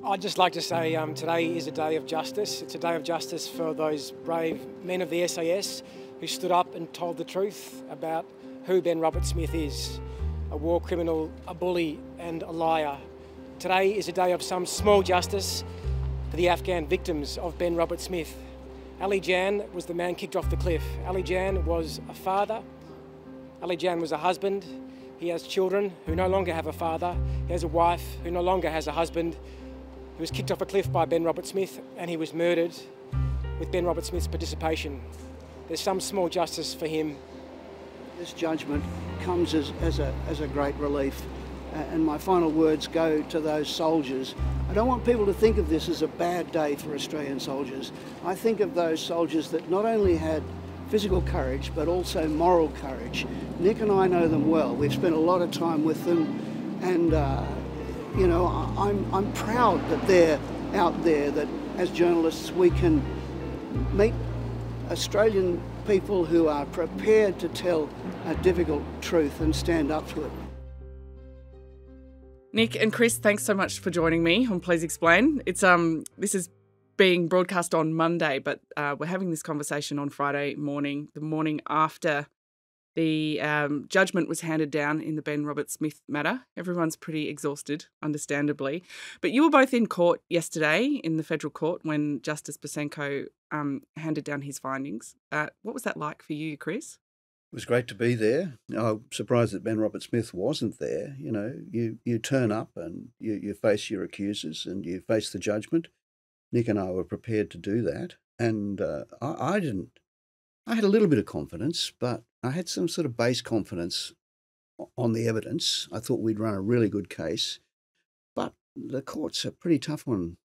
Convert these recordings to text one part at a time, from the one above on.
I'd just like to say today is a day of justice. It's a day of justice for those brave men of the SAS who stood up and told the truth about who Ben Roberts-Smith is, a war criminal, a bully and a liar. Today is a day of some small justice for the Afghan victims of Ben Roberts-Smith. Ali Jan was the man kicked off the cliff. Ali Jan was a father. Ali Jan was a husband. He has children who no longer have a father. He has a wife who no longer has a husband. He was kicked off a cliff by Ben Roberts-Smith and he was murdered with Ben Roberts-Smith's participation. There's some small justice for him. This judgment comes as a great relief. And my final words go to those soldiers. I don't want people to think of this as a bad day for Australian soldiers. I think of those soldiers that not only had physical courage, but also moral courage. Nick and I know them well. We've spent a lot of time with them, and you know, I'm proud that they're out there, that as journalists we can meet Australian people who are prepared to tell a difficult truth and stand up to it. Nick and Chris, thanks so much for joining me on Please Explain. It's this is being broadcast on Monday, but we're having this conversation on Friday morning, the morning after the judgment was handed down in the Ben Roberts-Smith matter. Everyone's pretty exhausted, understandably. But you were both in court yesterday in the federal court when Justice Besanko handed down his findings. What was that like for you, Chris? It was great to be there. I'm surprised that Ben Roberts-Smith wasn't there. You know, you turn up and you face your accusers and you face the judgment. Nick and I were prepared to do that. And I didn't. I had a little bit of confidence, but I had some sort of base confidence on the evidence. I thought we'd run a really good case. But the courts are pretty tough on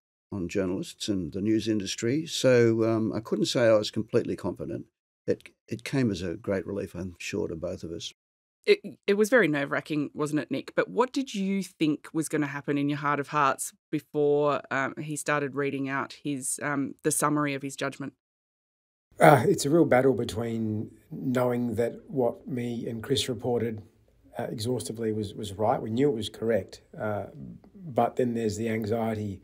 journalists and the news industry. So I couldn't say I was completely confident. It came as a great relief, I'm sure, to both of us. It was very nerve-wracking, wasn't it, Nick? But what did you think was going to happen in your heart of hearts before he started reading out his the summary of his judgment? It's a real battle between knowing that what me and Chris reported exhaustively was right. We knew it was correct. But then there's the anxiety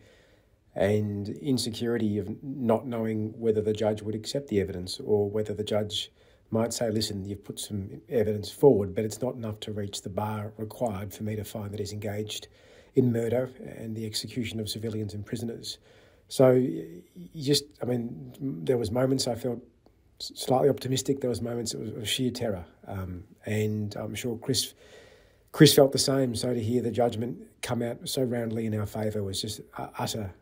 and insecurity of not knowing whether the judge would accept the evidence or whether the judge might say, listen, you've put some evidence forward, but it's not enough to reach the bar required for me to find that he's engaged in murder and the execution of civilians and prisoners. So there was moments I felt slightly optimistic. There was moments it was sheer terror. And I'm sure Chris felt the same. So to hear the judgment come out so roundly in our favour was just utter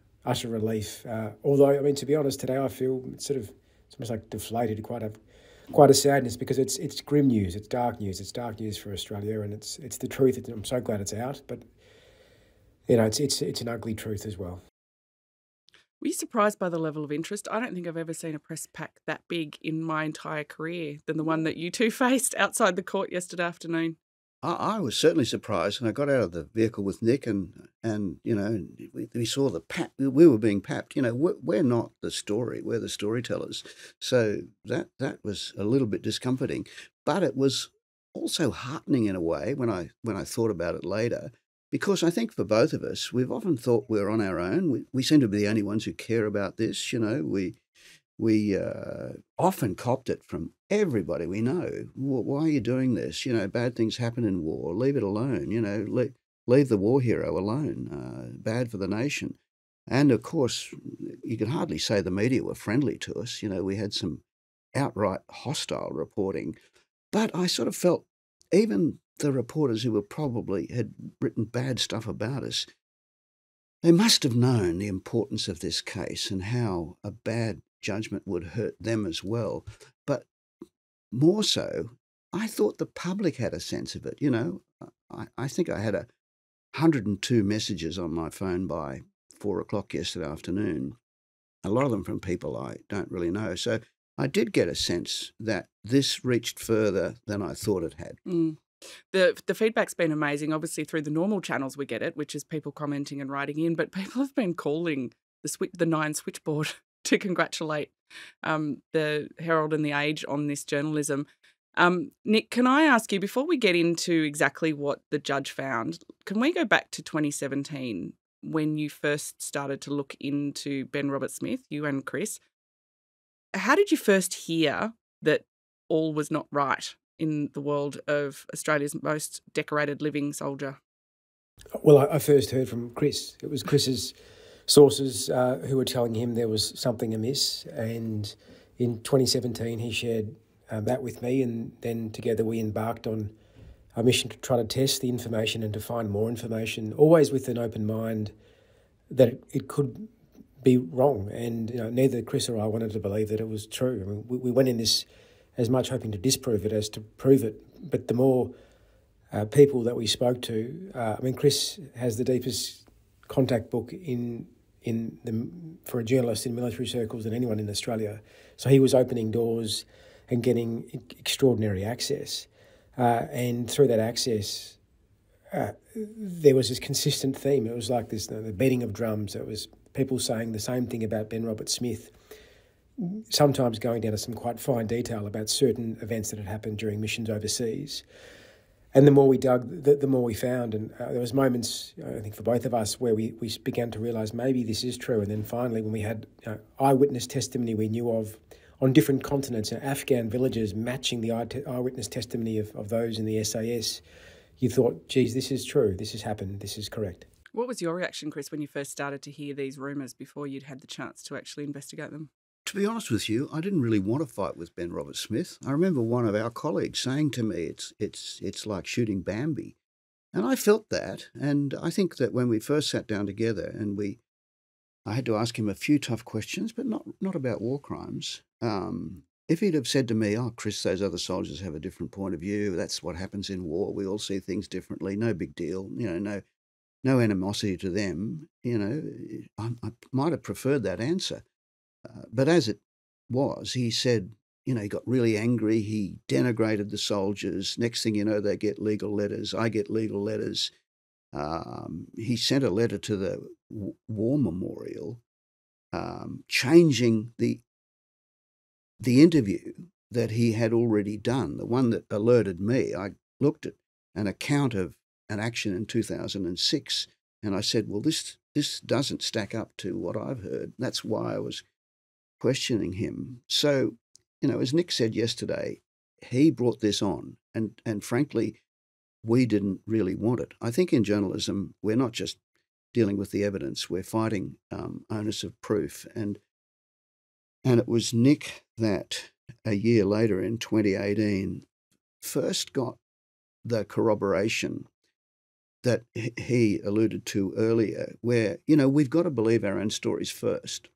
relief. Although, to be honest, today I feel it's almost like deflated, quite a sadness, because it's grim news, it's dark news. It's dark news for Australia, and it's the truth. I'm so glad it's out, but you know, it's an ugly truth as well. Were you surprised by the level of interest? I don't think I've ever seen a press pack that big in my entire career than the one that you two faced outside the court yesterday afternoon. I was certainly surprised, and I got out of the vehicle with Nick, and you know, we saw the pap. We were being papped. You know, we're not the story; we're the storytellers. So that was a little bit discomforting, but it was also heartening in a way when I thought about it later, because I think for both of us, we've often thought we're on our own. We seem to be the only ones who care about this. You know, we often copped it from everybody we know. Why are you doing this? You know, bad things happen in war. Leave it alone. You know, leave the war hero alone. Bad for the nation. And of course, you can hardly say the media were friendly to us. You know, we had some outright hostile reporting. But I sort of felt even the reporters who had written bad stuff about us, they must have known the importance of this case and how a bad judgment would hurt them as well. But more so, I thought the public had a sense of it. You know, I think I had 102 messages on my phone by 4 o'clock yesterday afternoon, a lot of them from people I don't really know. So I did get a sense that this reached further than I thought it had. Mm. The feedback's been amazing, obviously through the normal channels we get it, which is people commenting and writing in, but people have been calling the Nine switchboard to congratulate the Herald and the Age on this journalism. Nick, can I ask you, before we get into exactly what the judge found, can we go back to 2017 when you first started to look into Ben Roberts-Smith, you and Chris. How did you first hear that all was not right in the world of Australia's most decorated living soldier? Well, I first heard from Chris. It was Chris's sources who were telling him there was something amiss, and in 2017 he shared that with me, and then together we embarked on a mission to try to test the information and to find more information, always with an open mind that it could be wrong. And neither Chris or I wanted to believe that it was true. I mean, we went in this as much hoping to disprove it as to prove it. But the more people that we spoke to, Chris has the deepest contact book for a journalist in military circles than anyone in Australia. So he was opening doors and getting extraordinary access. And through that access, there was this consistent theme. It was like this, the beating of drums. It was people saying the same thing about Ben Roberts-Smith, sometimes going down to some quite fine detail about certain events that had happened during missions overseas. And the more we dug, the more we found. And there was moments, I think for both of us, where we began to realise maybe this is true. And then finally, when we had eyewitness testimony we knew of on different continents, Afghan villages matching the eyewitness testimony of those in the SAS, you thought, geez, this is true, this has happened, this is correct. What was your reaction, Chris, when you first started to hear these rumours before you'd had the chance to actually investigate them? To be honest with you, I didn't really want to fight with Ben Roberts-Smith. I remember one of our colleagues saying to me, it's like shooting Bambi. And I felt that. And I think that when we first sat down together and I had to ask him a few tough questions, but not about war crimes. If he'd have said to me, oh, Chris, those other soldiers have a different point of view. That's what happens in war. We all see things differently. No big deal. No animosity to them. I might have preferred that answer. But as it was, he said, he got really angry. He denigrated the soldiers. Next thing you know, they get legal letters. I get legal letters. He sent a letter to the War Memorial changing the interview that he had already done, the one that alerted me. I looked at an account of an action in 2006, and I said, well, this doesn't stack up to what I've heard. That's why I was questioning him. So, as Nick said yesterday, he brought this on, and frankly, we didn't really want it. I think in journalism, we're not just dealing with the evidence, we're fighting onus of proof. And it was Nick that a year later in 2018 first got the corroboration that he alluded to earlier, where, we've got to believe our own stories first.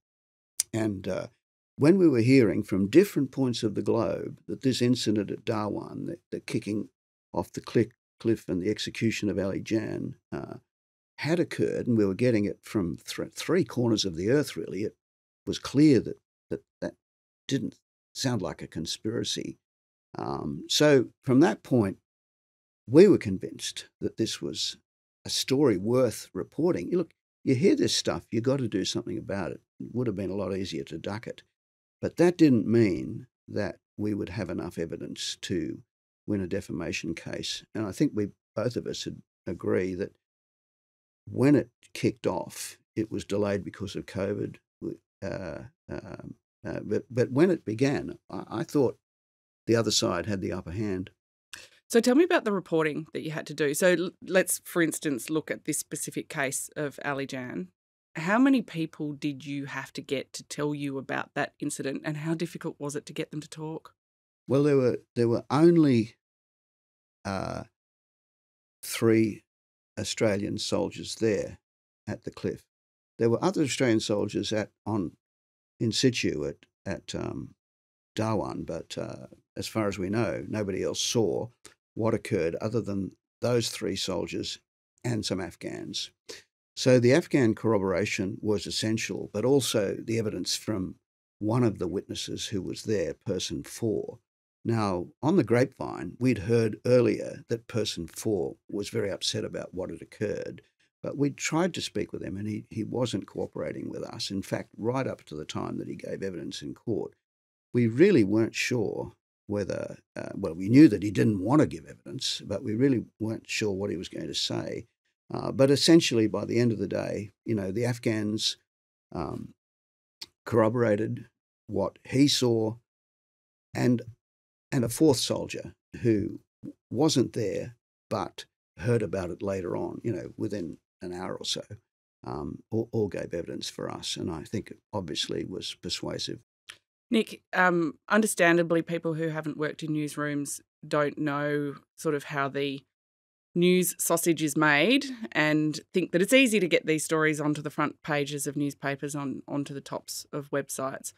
And when we were hearing from different points of the globe that this incident at Darwan, the kicking off the cliff and the execution of Ali Jan had occurred, and we were getting it from three corners of the earth, really, it was clear that didn't sound like a conspiracy. So from that point, we were convinced that this was a story worth reporting. Look, you hear this stuff, you've got to do something about it. It would have been a lot easier to duck it. But that didn't mean that we would have enough evidence to win a defamation case. And I think both of us would agree that when it kicked off, it was delayed because of COVID. But when it began, I thought the other side had the upper hand. So tell me about the reporting that you had to do. So let's, for instance, look at this specific case of Ali Jan. How many people did you have to get to tell you about that incident, and how difficult was it to get them to talk? Well, there were only 3 Australian soldiers there at the cliff. There were other Australian soldiers in situ at Darwan, but as far as we know, nobody else saw what occurred other than those 3 soldiers and some Afghans. So the Afghan corroboration was essential, but also the evidence from one of the witnesses who was there, person 4. Now, on the grapevine, we'd heard earlier that person 4 was very upset about what had occurred, but we'd tried to speak with him and he wasn't cooperating with us. In fact, right up to the time that he gave evidence in court, we really weren't sure whether, we knew that he didn't want to give evidence, but we really weren't sure what he was going to say. But essentially, by the end of the day, the Afghans corroborated what he saw, and a fourth soldier who wasn't there but heard about it later on, within an hour or so, all gave evidence for us, and I think it obviously was persuasive. Nick, understandably, people who haven't worked in newsrooms don't know sort of how the news sausage is made and think that it's easy to get these stories onto the front pages of newspapers, onto the tops of websites.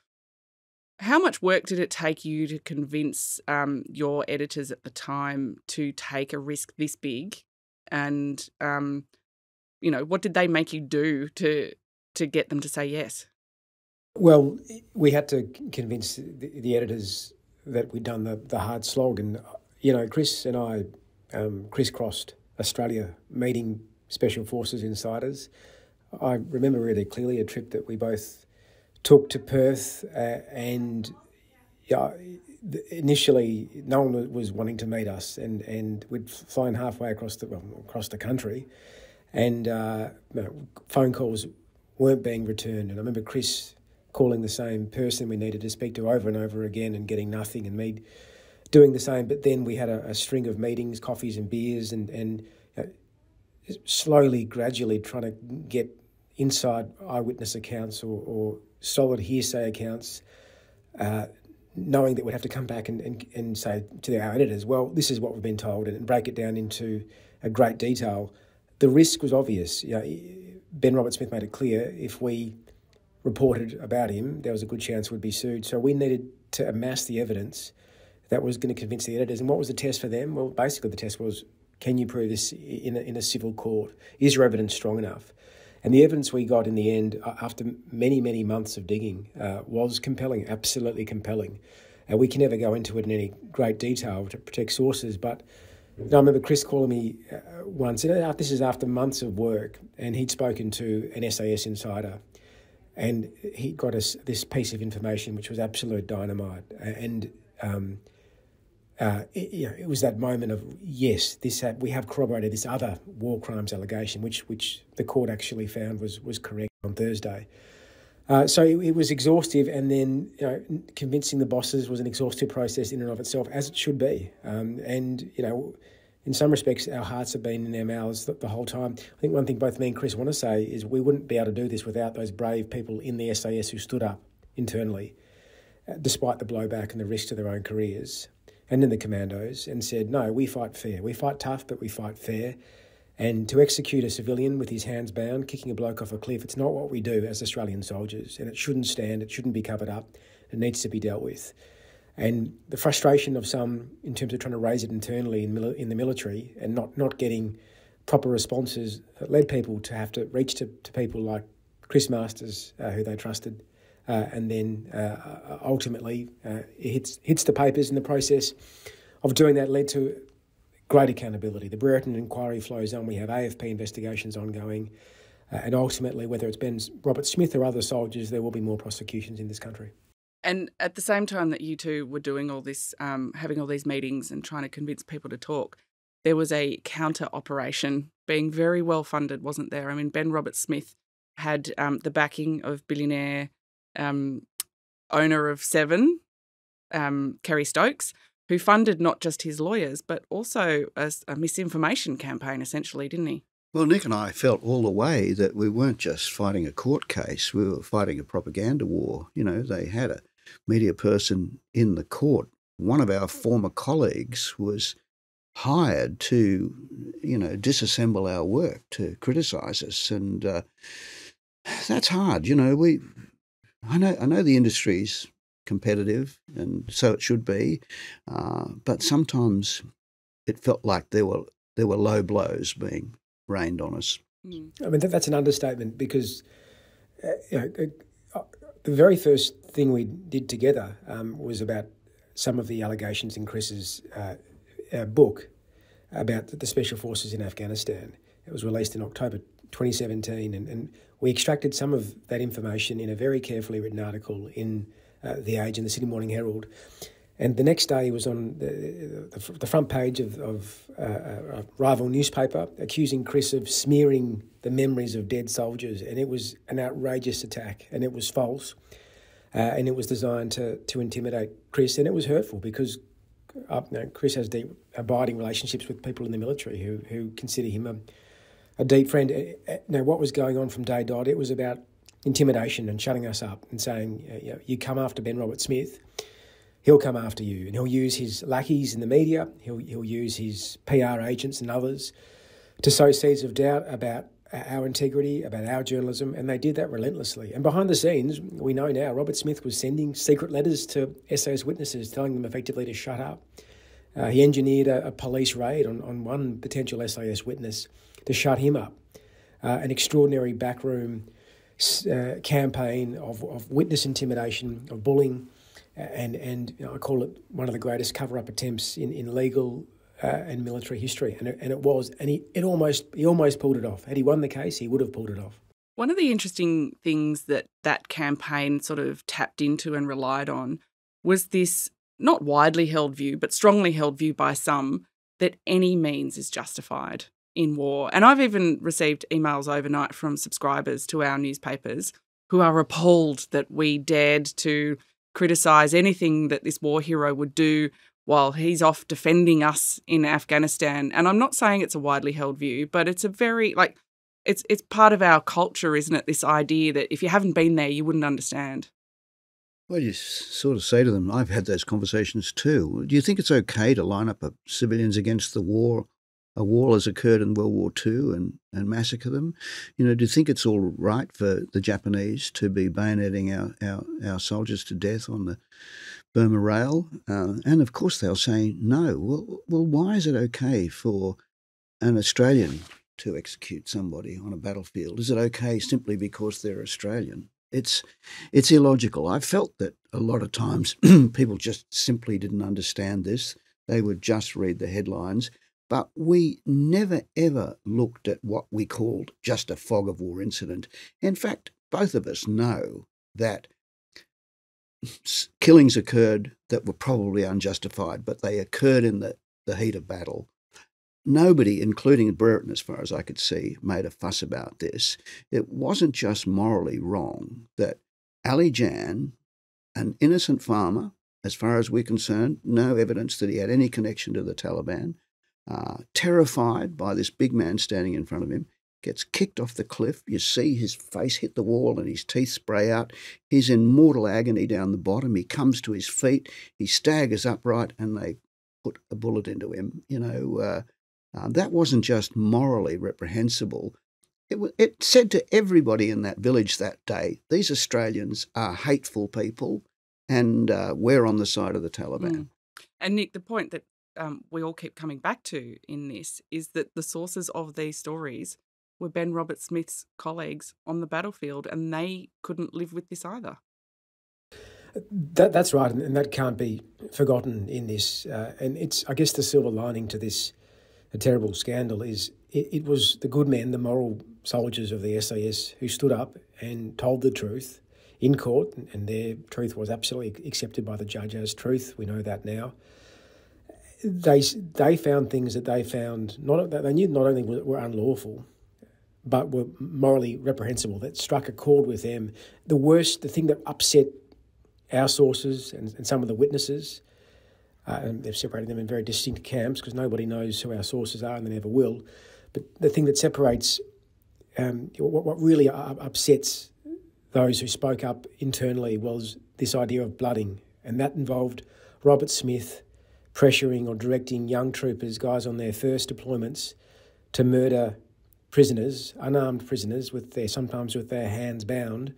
How much work did it take you to convince your editors at the time to take a risk this big? And, what did they make you do to get them to say yes? Well, we had to convince the editors that we'd done the hard slog. And, Chris and I crisscrossed Australia meeting Special Forces insiders. I remember really clearly a trip that we both took to Perth, and initially no one was wanting to meet us, and we'd flown halfway across the country, and phone calls weren't being returned. And I remember Chris calling the same person we needed to speak to over and over again and getting nothing, and me doing the same. But then we had a string of meetings, coffees and beers, and slowly, gradually trying to get inside eyewitness accounts or solid hearsay accounts, knowing that we'd have to come back and say to our editors, well, this is what we've been told, and break it down into a great detail. The risk was obvious. Ben Roberts-Smith made it clear if we reported about him, there was a good chance we'd be sued. So we needed to amass the evidence that was going to convince the editors. And what was the test for them? Well, basically the test was, can you prove this in a civil court? Is your evidence strong enough? And the evidence we got in the end, after many, many months of digging, was compelling, absolutely compelling. We can never go into it in any great detail to protect sources, but I remember Chris calling me once, this is after months of work, and he'd spoken to an SAS insider, and he got us this piece of information which was absolute dynamite. And it was that moment of, yes, we have corroborated this other war crimes allegation, which the court actually found was correct on Thursday. So it was exhaustive, and then convincing the bosses was an exhaustive process in and of itself, as it should be. And in some respects, our hearts have been in our mouths the whole time. I think one thing both me and Chris want to say is we wouldn't be able to do this without those brave people in the SAS who stood up internally, despite the blowback and the risk to their own careers, and in the commandos, and said, no, we fight fair. We fight tough, but we fight fair. And to execute a civilian with his hands bound, kicking a bloke off a cliff, it's not what we do as Australian soldiers, and it shouldn't stand, it shouldn't be covered up, it needs to be dealt with. And the frustration of some in terms of trying to raise it internally in the military and not getting proper responses led people to have to reach to people like Chris Masters, who they trusted, and then ultimately it hits the papers, in the process of doing that led to great accountability. The Brereton inquiry flows on. We have AFP investigations ongoing. And ultimately, whether it's Ben Roberts-Smith or other soldiers, there will be more prosecutions in this country. And at the same time that you two were doing all this, having all these meetings and trying to convince people to talk, there was a counter operation being very well funded, wasn't there? I mean, Ben Roberts-Smith had the backing of billionaire owner of Seven, Kerry Stokes, who funded not just his lawyers, but also a misinformation campaign, essentially, didn't he? Well, Nick and I felt all the way that we weren't just fighting a court case, we were fighting a propaganda war. They had a media person in the court. One of our former colleagues was hired to, disassemble our work, to criticise us. And that's hard. I know the industry's competitive, and so it should be. But sometimes it felt like there were low blows being rained on us. I mean, that's an understatement, because the very first thing we did together was about some of the allegations in Chris's book about the Special Forces in Afghanistan. It was released in October 2017, and we extracted some of that information in a very carefully written article in The Age and the Sydney Morning Herald. And the next day he was on the front page of a rival newspaper accusing Chris of smearing the memories of dead soldiers. And it was an outrageous attack, and it was false. And it was designed to intimidate Chris, and it was hurtful because Chris has deep, abiding relationships with people in the military who consider him a deep friend. Now, what was going on from day dot, it was about intimidation and shutting us up and saying, you come after Ben Roberts-Smith, he'll come after you, and he'll use his lackeys in the media, he'll use his PR agents and others to sow seeds of doubt about our integrity, about our journalism, and they did that relentlessly. And behind the scenes, we know now, Roberts-Smith was sending secret letters to SAS witnesses telling them effectively to shut up. He engineered a police raid on one potential SAS witness to shut him up. An extraordinary backroom campaign of witness intimidation, of bullying, and I call it one of the greatest cover-up attempts in legal and military history, and it was, and he almost pulled it off. Had he won the case, he would have pulled it off. One of the interesting things that campaign sort of tapped into and relied on was this not widely held view, but strongly held view by some that any means is justified in war. And I've even received emails overnight from subscribers to our newspapers who are appalled that we dared to criticise anything that this war hero would do while he's off defending us in Afghanistan. And I'm not saying it's a widely held view, but it's a very, it's part of our culture, isn't it? This idea that if you haven't been there, you wouldn't understand. Well, you sort of say to them, I've had those conversations too. Do you think it's okay to line up civilians against the war? A war has occurred in World War II and massacre them. Do you think it's all right for the Japanese to be bayoneting our soldiers to death on the Burma Rail? And of course they'll say no. Well, why is it okay for an Australian to execute somebody on a battlefield? Is it okay simply because they're Australian? It's illogical. I've felt that a lot of times people just simply didn't understand this. They would just read the headlines. But we never, ever looked at what we called just a fog of war incident. In fact, both of us know that killings occurred that were probably unjustified, but they occurred in the heat of battle. Nobody, including Brereton, as far as I could see, made a fuss about this. It wasn't just morally wrong that Ali Jan, an innocent farmer, as far as we're concerned, no evidence that he had any connection to the Taliban, terrified by this big man standing in front of him, gets kicked off the cliff. You see his face hit the wall and his teeth spray out. He's in mortal agony down the bottom. He comes to his feet. He staggers upright and they put a bullet into him. That wasn't just morally reprehensible. It said to everybody in that village that day, these Australians are hateful people and we're on the side of the Taliban. Mm. And Nick, the point that we all keep coming back to in this is that the sources of these stories were Ben Roberts-Smith's colleagues on the battlefield, and they couldn't live with this either. That's right, and that can't be forgotten in this. And it's, I guess, the silver lining to this a terrible scandal is it was the good men, the moral soldiers of the SAS who stood up and told the truth in court, and their truth was absolutely accepted by the judge as truth. We know that now. They found things that they found they knew not only were unlawful, but were morally reprehensible, that struck a chord with them. The thing that upset our sources and some of the witnesses, and they've separated them in very distinct camps because nobody knows who our sources are and they never will. But the thing that separates, what really upsets those who spoke up internally was this idea of blooding, and that involved Roberts-Smith pressuring or directing young troopers, guys on their first deployments, to murder prisoners, unarmed prisoners, sometimes with their hands bound,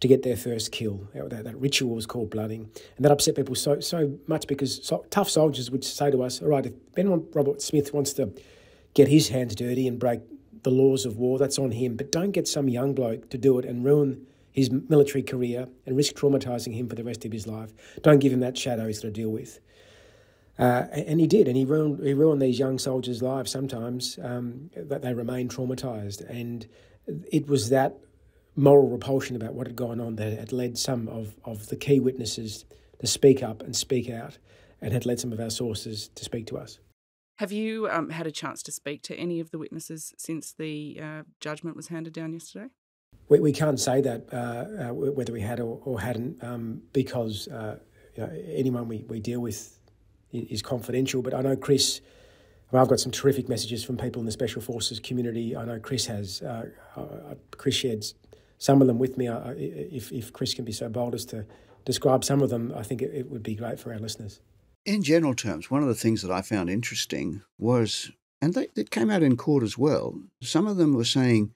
to get their first kill. That ritual was called blooding. And that upset people so much because tough soldiers would say to us, all right, if Ben Roberts-Smith wants to get his hands dirty and break the laws of war, that's on him. But don't get some young bloke to do it and ruin his military career and risk traumatising him for the rest of his life. Don't give him that shadow he's got to deal with. And he did, and he ruined these young soldiers' lives sometimes, that they remained traumatised. And it was that moral repulsion about what had gone on that had led some of the key witnesses speak up and speak out, and had led some of our sources to speak to us. Have you had a chance to speak to any of the witnesses since the judgment was handed down yesterday? We can't say that whether we had or hadn't because anyone we deal with is confidential. But I know Chris, I've got some terrific messages from people in the Special Forces community. I know Chris has. Chris shared some of them with me. If Chris can be so bold as to describe some of them, I think it would be great for our listeners. In general terms, one of the things that I found interesting was, and it came out in court as well, some of them were saying,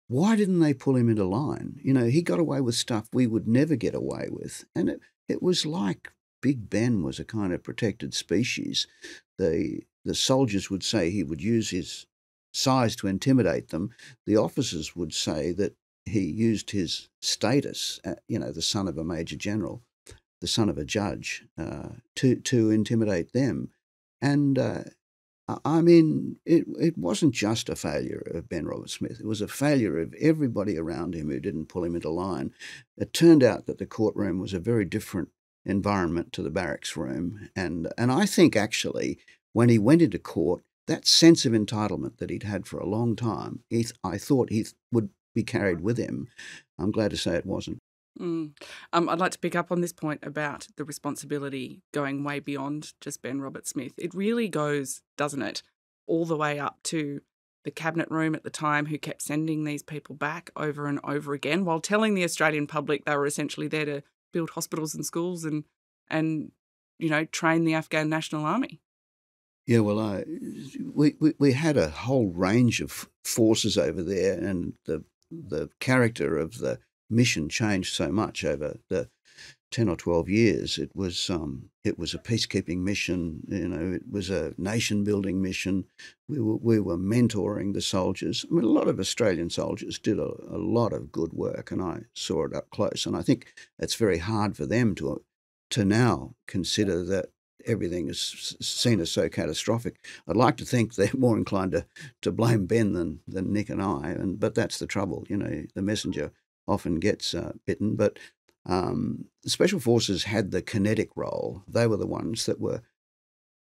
why didn't they pull him into line? You know, he got away with stuff we would never get away with. And it was like Big Ben was a kind of protected species. The soldiers would say he would use his size to intimidate them. The officers would say that he used his status, the son of a major general, the son of a judge, to intimidate them. And I mean, it wasn't just a failure of Ben Roberts-Smith. It was a failure of everybody around him who didn't pull him into line. It turned out that the courtroom was a very different environment to the barracks room. And I think actually when he went into court, that sense of entitlement that he'd had for a long time, I thought he would be carried with him. I'm glad to say it wasn't. I'd like to pick up on this point about the responsibility going way beyond just Ben Roberts-Smith. It really goes, doesn't it, all the way up to the cabinet room at the time who kept sending these people back over and over again while telling the Australian public they were essentially there to build hospitals and schools and train the Afghan National Army. Yeah, well, we had a whole range of forces over there, and the character of the mission changed so much over the 10 or 12 years. It was a peacekeeping mission. It was a nation-building mission. We were mentoring the soldiers. I mean, a lot of Australian soldiers did a lot of good work, and I saw it up close. And I think it's very hard for them to now consider that everything is seen as so catastrophic. I'd like to think they're more inclined to blame Ben than Nick and I, but that's the trouble. The messenger often gets bitten. But the Special Forces had the kinetic role. They were the ones that were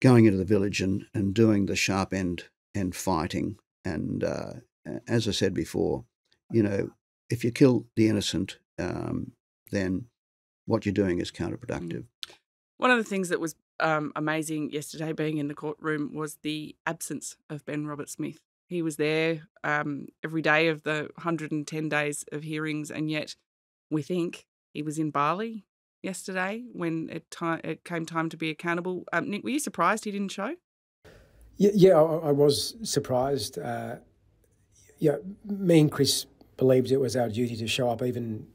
going into the village and doing the sharp end fighting. And as I said before, if you kill the innocent, then what you're doing is counterproductive. One of the things that was amazing yesterday being in the courtroom was the absence of Ben Roberts-Smith. He was there every day of the 110 days of hearings, and yet we think he was in Bali yesterday when it came time to be accountable. Nick, were you surprised he didn't show? Yeah, I was surprised. Me and Chris believed it was our duty to show up, even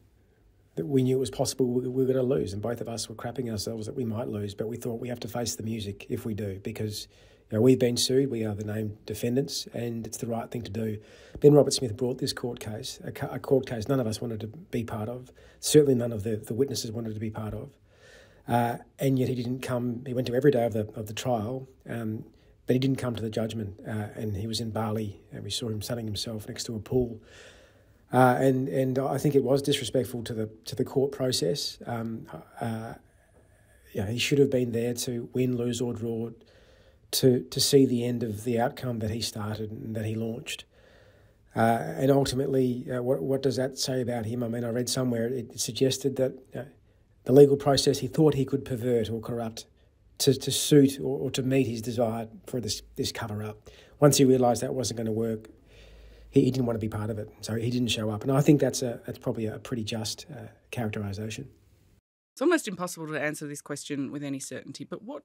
that we knew it was possible we were going to lose, and both of us were crapping ourselves that we might lose, but we thought we have to face the music if we do, because we've been sued, we are the named defendants, and it's the right thing to do. Ben Roberts-Smith brought this court case, a court case none of us wanted to be part of, certainly none of the witnesses wanted to be part of, and yet he didn't come. He went to every day of the trial, but he didn't come to the judgment, and he was in Bali, and we saw him sunning himself next to a pool. And I think it was disrespectful to the court process. He should have been there to win, lose or draw, to see the end of the outcome that he started and that he launched. And ultimately, what does that say about him? I mean, I read somewhere it suggested that the legal process he thought he could pervert or corrupt to suit or to meet his desire for this cover-up. Once he realised that wasn't going to work, he didn't want to be part of it, so he didn't show up. And I think that's probably a pretty just characterisation. It's almost impossible to answer this question with any certainty, but what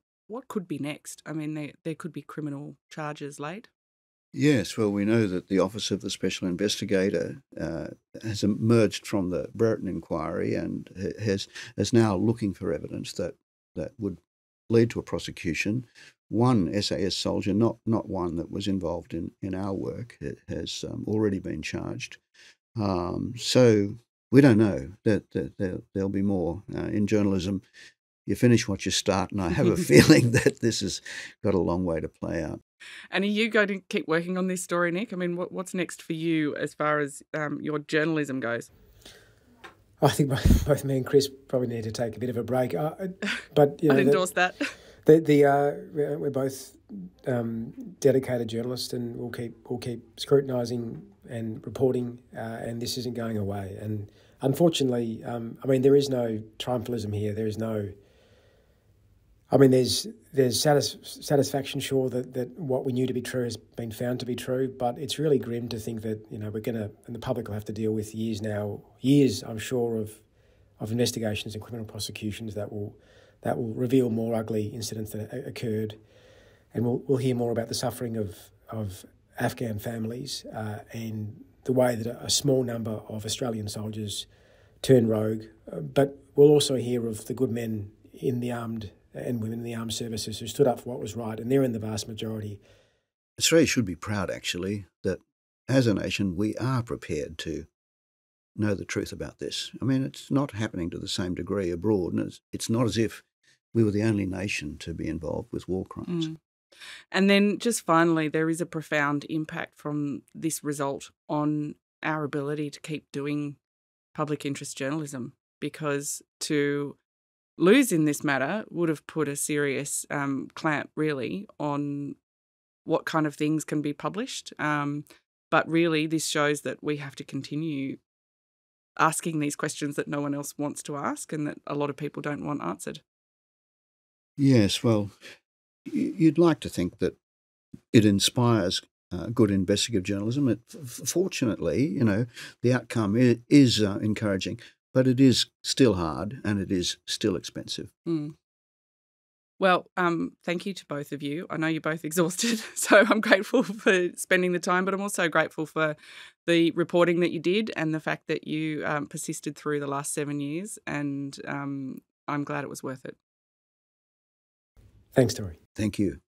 could be next? I mean, there could be criminal charges laid. Yes, well, we know that the Office of the Special Investigator has emerged from the Brereton inquiry and is now looking for evidence that would lead to a prosecution. One SAS soldier, not one that was involved in our work, has already been charged. So we don't know that there'll be more. In journalism, you finish what you start, and I have a feeling that this has got a long way to play out. And are you going to keep working on this story, Nick? I mean, what's next for you as far as your journalism goes? I think both me and Chris probably need to take a bit of a break. But I'd endorse that. We're both dedicated journalists, and we'll keep scrutinising and reporting, and this isn't going away. And unfortunately, there is no triumphalism here. There is no. There's satisfaction, sure, that what we knew to be true has been found to be true, but it's really grim to think that we're gonna, and the public will have to deal with years, I'm sure, of investigations and criminal prosecutions that will reveal more ugly incidents that occurred, and we'll hear more about the suffering of Afghan families and the way that a small number of Australian soldiers turn rogue. But we'll also hear of the good men in the armed and women in the armed services who stood up for what was right, and they're in the vast majority. Australia should be proud, actually, that as a nation we are prepared to know the truth about this. It's not happening to the same degree abroad, and it's not as if we were the only nation to be involved with war crimes. And then just finally, there is a profound impact from this result on our ability to keep doing public interest journalism, because to lose in this matter would have put a serious clamp, really, on what kind of things can be published. But really, this shows that we have to continue asking these questions that no one else wants to ask and that a lot of people don't want answered. Yes, well, you'd like to think that it inspires good investigative journalism. Fortunately, the outcome is encouraging, but it is still hard and it is still expensive. Well, thank you to both of you. I know you're both exhausted, so I'm grateful for spending the time, but I'm also grateful for the reporting that you did and the fact that you persisted through the last 7 years, and I'm glad it was worth it. Thanks, Tory. Thank you.